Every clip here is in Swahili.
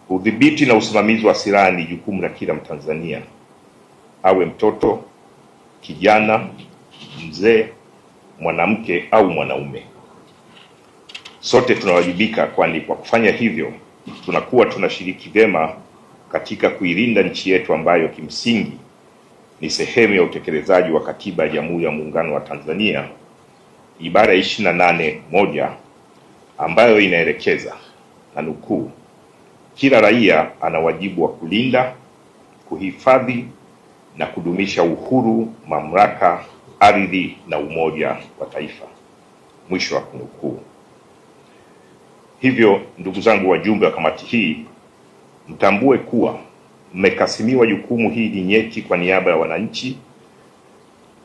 Udhibiti na usimamizi wa silaha ni jukumu la kila Mtanzania, awe mtoto, kijana, mzee, mwanamke au mwanaume. Sote tunawajibika, kwani kwa kufanya hivyo tunakuwa tunashiriki vyema katika kuilinda nchi yetu ambayo kimsingi ni sehemu ya utekelezaji wa Katiba ya Jamhuri ya Muungano wa Tanzania ibara ya 28(1) ambayo inaelekeza, na nukuu, kila raia ana wajibu wa kulinda, kuhifadhi na kudumisha uhuru, mamlaka, ardhi na umoja wa taifa, mwisho wa kunukuu. Hivyo ndugu zangu wajumbe wa kamati hii, mtambue kuwa mmekasimiwa jukumu hili nyeti kwa niaba ya wananchi,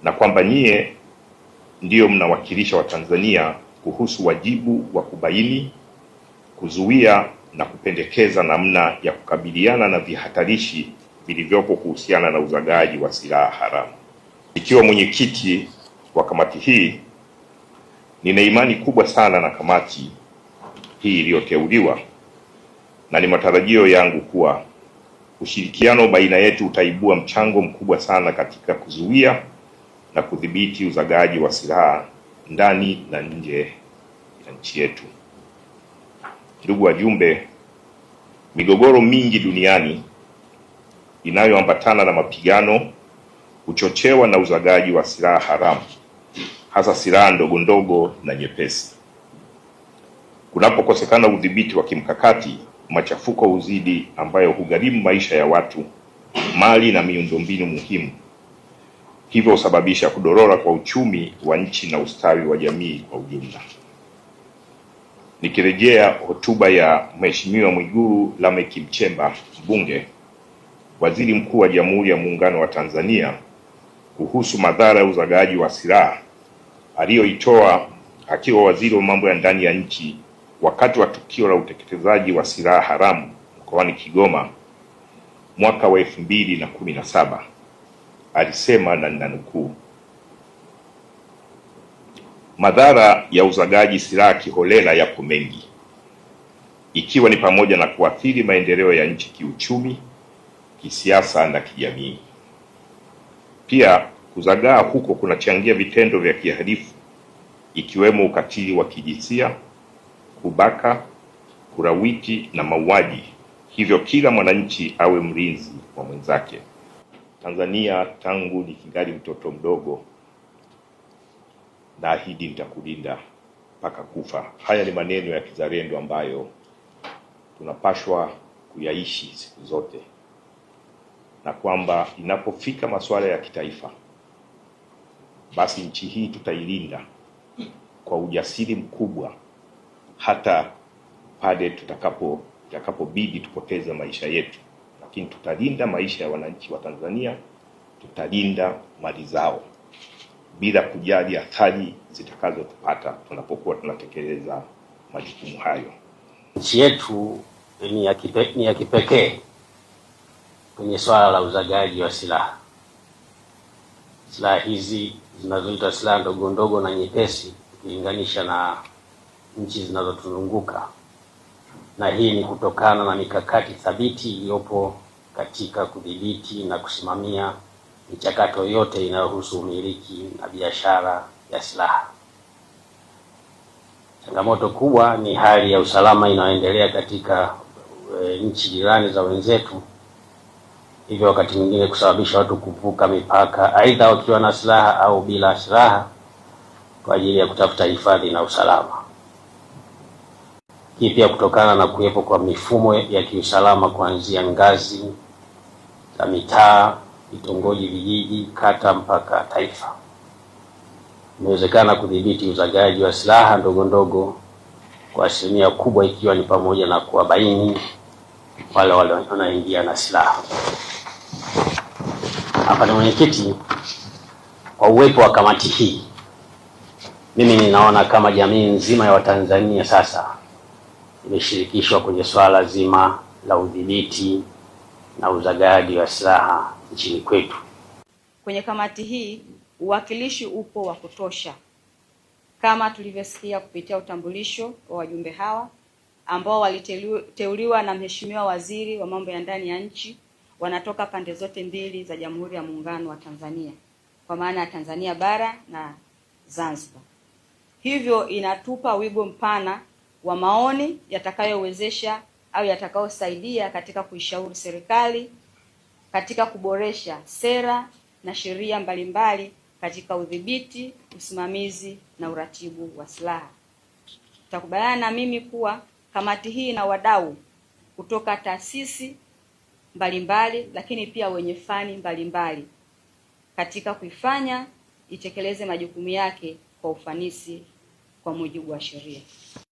na kwamba nyie ndio mnawakilisha Watanzania kuhusu wajibu wa kubaini, kuzuia na kupendekeza namna ya kukabiliana na vihatarishi vilivyopo kuhusiana na uzagaji wa silaha haramu. Ikiwa mwenyekiti wa kamati hii, nina imani kubwa sana na kamati hii iliyoteuliwa, na ni matarajio yangu kuwa ushirikiano baina yetu utaibua mchango mkubwa sana katika kuzuia na kudhibiti uzagaji wa silaha ndani na nje ya nchi yetu. Ndugu wajumbe, migogoro mingi duniani inayoambatana na mapigano huchochewa na uzagaji wa silaha haramu, hasa silaha ndogo ndogo na nyepesi. Kunapokosekana udhibiti wa kimkakati, machafuko huzidi ambayo hugharimu maisha ya watu, mali na miundombinu muhimu, hivyo husababisha kudorora kwa uchumi wa nchi na ustawi wa jamii kwa ujumla. Nikirejea hotuba ya Mheshimiwa Mwigulu Lameck Nchemba, mbunge, Waziri Mkuu wa Jamhuri ya Muungano wa Tanzania, kuhusu madhara ya uzagaji wa silaha aliyoitoa akiwa waziri wa mambo ya ndani ya nchi wakati wa tukio la utekelezaji wa silaha haramu mkoani Kigoma mwaka wa 2017, alisema, na ninanukuu, madhara ya uzagaji silaha kiholela yapo mengi, ikiwa ni pamoja na kuathiri maendeleo ya nchi kiuchumi, kisiasa na kijamii. Pia kuzagaa huko kunachangia vitendo vya kihalifu ikiwemo ukatili wa kijinsia, kubaka, kurawiti na mauaji. Hivyo kila mwananchi awe mlinzi wa mwenzake. Tanzania, tangu nikingali mtoto mdogo, naahidi nitakulinda mpaka kufa. Haya ni maneno ya kizalendo ambayo tunapashwa kuyaishi siku zote, na kwamba inapofika masuala ya kitaifa, basi nchi hii tutailinda kwa ujasiri mkubwa, hata pale tutakapobidi tupoteze maisha yetu, lakini tutalinda maisha ya wananchi wa Tanzania, tutalinda mali zao bila kujali athari zitakazotupata tunapokuwa tunatekeleza majukumu hayo. Nchi yetu ni ya kipekee kwenye swala la uzagaji wa silaha. Silaha hizi zinazoitwa silaha ndogo ndogo na nyepesi ukilinganisha na nchi zinazotuzunguka, na hii ni kutokana na mikakati thabiti iliyopo katika kudhibiti na kusimamia michakato yote inayohusu umiliki na biashara ya silaha. Changamoto kubwa ni hali ya usalama inayoendelea katika nchi jirani za wenzetu, hivyo wakati mwingine kusababisha watu kuvuka mipaka, aidha wakiwa na silaha au bila silaha, kwa ajili ya kutafuta hifadhi na usalama. Hii pia kutokana na kuwepo kwa mifumo ya kiusalama kuanzia ngazi za mitaa, vitongoji, vijiji, kata mpaka taifa. Inawezekana kudhibiti uzagaji wa silaha ndogo ndogo kwa asilimia kubwa, ikiwa ni pamoja na kuwabaini wale wanaoingia na silaha. Hapa ni mwenyekiti, kwa uwepo wa kamati hii, mimi ninaona kama jamii nzima ya Watanzania sasa imeshirikishwa kwenye swala zima la udhibiti na uzagaji wa silaha nchini kwetu. Kwenye kamati hii uwakilishi upo wa kutosha, kama tulivyosikia kupitia utambulisho wa wajumbe hawa. ambao waliteuliwa na Mheshimiwa Waziri wa Mambo ya Ndani ya Nchi wanatoka pande zote mbili za Jamhuri ya Muungano wa Tanzania, kwa maana ya Tanzania bara na Zanzibar. Hivyo inatupa wigo mpana wa maoni yatakayowezesha au yatakayosaidia katika kuishauri serikali katika kuboresha sera na sheria mbalimbali katika udhibiti, usimamizi na uratibu wa silaha. Tutakubaliana na mimi kuwa kamati hii ina wadau kutoka taasisi mbalimbali, lakini pia wenye fani mbalimbali katika kuifanya itekeleze majukumu yake kwa ufanisi kwa mujibu wa sheria.